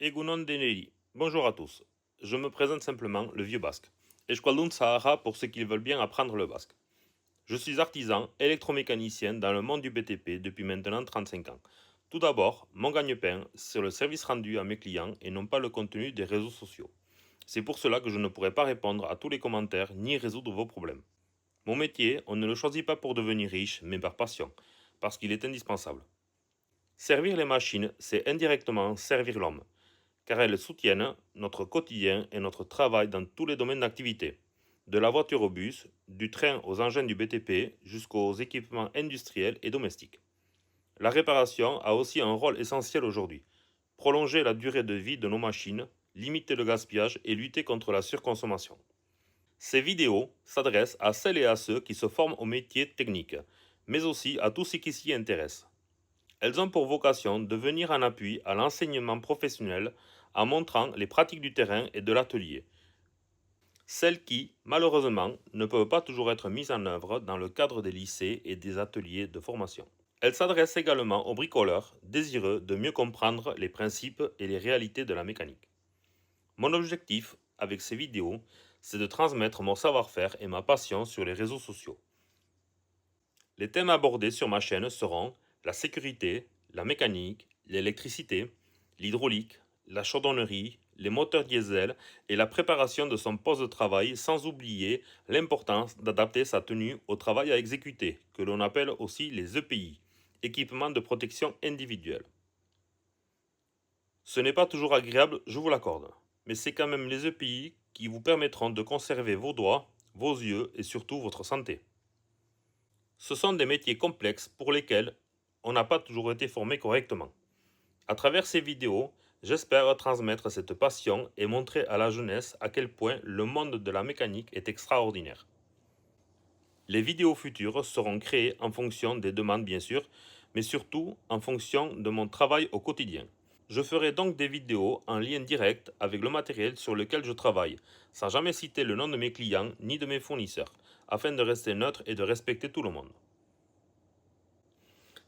Egunon Deneri. Bonjour à tous. Je me présente simplement le vieux basque. Esqualun Sahara pour ceux qui veulent bien apprendre le basque. Je suis artisan électromécanicien dans le monde du BTP depuis maintenant 35 ans. Tout d'abord, mon gagne-pain, c'est le service rendu à mes clients et non pas le contenu des réseaux sociaux. C'est pour cela que je ne pourrai pas répondre à tous les commentaires ni résoudre vos problèmes. Mon métier, on ne le choisit pas pour devenir riche, mais par passion, parce qu'il est indispensable. Servir les machines, c'est indirectement servir l'homme, car elles soutiennent notre quotidien et notre travail dans tous les domaines d'activité, de la voiture au bus, du train aux engins du BTP jusqu'aux équipements industriels et domestiques. La réparation a aussi un rôle essentiel aujourd'hui. Prolonger la durée de vie de nos machines, limiter le gaspillage et lutter contre la surconsommation. Ces vidéos s'adressent à celles et à ceux qui se forment au métier technique, mais aussi à tous ceux qui s'y intéressent. Elles ont pour vocation de venir en appui à l'enseignement professionnel en montrant les pratiques du terrain et de l'atelier, celles qui, malheureusement, ne peuvent pas toujours être mises en œuvre dans le cadre des lycées et des ateliers de formation. Elles s'adressent également aux bricoleurs désireux de mieux comprendre les principes et les réalités de la mécanique. Mon objectif avec ces vidéos, c'est de transmettre mon savoir-faire et ma passion sur les réseaux sociaux. Les thèmes abordés sur ma chaîne seront la sécurité, la mécanique, l'électricité, l'hydraulique, la chaudronnerie, les moteurs diesel et la préparation de son poste de travail, sans oublier l'importance d'adapter sa tenue au travail à exécuter, que l'on appelle aussi les EPI, équipements de protection individuelle. Ce n'est pas toujours agréable, je vous l'accorde, mais c'est quand même les EPI qui vous permettront de conserver vos doigts, vos yeux et surtout votre santé. Ce sont des métiers complexes pour lesquels on n'a pas toujours été formé correctement. À travers ces vidéos, j'espère transmettre cette passion et montrer à la jeunesse à quel point le monde de la mécanique est extraordinaire. Les vidéos futures seront créées en fonction des demandes bien sûr, mais surtout en fonction de mon travail au quotidien. Je ferai donc des vidéos en lien direct avec le matériel sur lequel je travaille, sans jamais citer le nom de mes clients ni de mes fournisseurs, afin de rester neutre et de respecter tout le monde.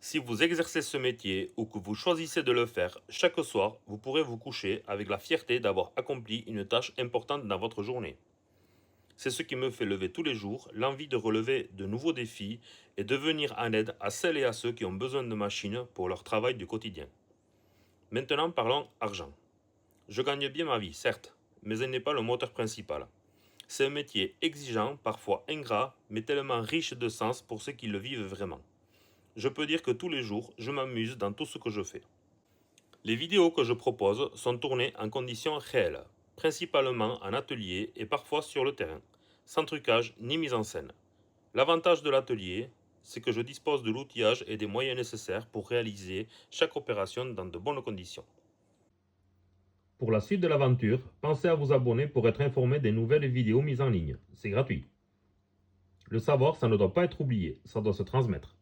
Si vous exercez ce métier ou que vous choisissez de le faire, chaque soir, vous pourrez vous coucher avec la fierté d'avoir accompli une tâche importante dans votre journée. C'est ce qui me fait lever tous les jours l'envie de relever de nouveaux défis et de venir en aide à celles et à ceux qui ont besoin de machines pour leur travail du quotidien. Maintenant parlons argent. Je gagne bien ma vie, certes, mais elle n'est pas le moteur principal. C'est un métier exigeant, parfois ingrat, mais tellement riche de sens pour ceux qui le vivent vraiment. Je peux dire que tous les jours, je m'amuse dans tout ce que je fais. Les vidéos que je propose sont tournées en conditions réelles, principalement en atelier et parfois sur le terrain, sans trucage ni mise en scène. L'avantage de l'atelier, c'est que je dispose de l'outillage et des moyens nécessaires pour réaliser chaque opération dans de bonnes conditions. Pour la suite de l'aventure, pensez à vous abonner pour être informé des nouvelles vidéos mises en ligne. C'est gratuit. Le savoir, ça ne doit pas être oublié, ça doit se transmettre.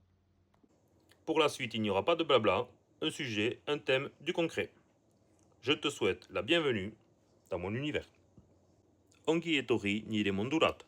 Pour la suite, il n'y aura pas de blabla, un sujet, un thème, du concret. Je te souhaite la bienvenue dans mon univers. Ongi etorri nire mundurat.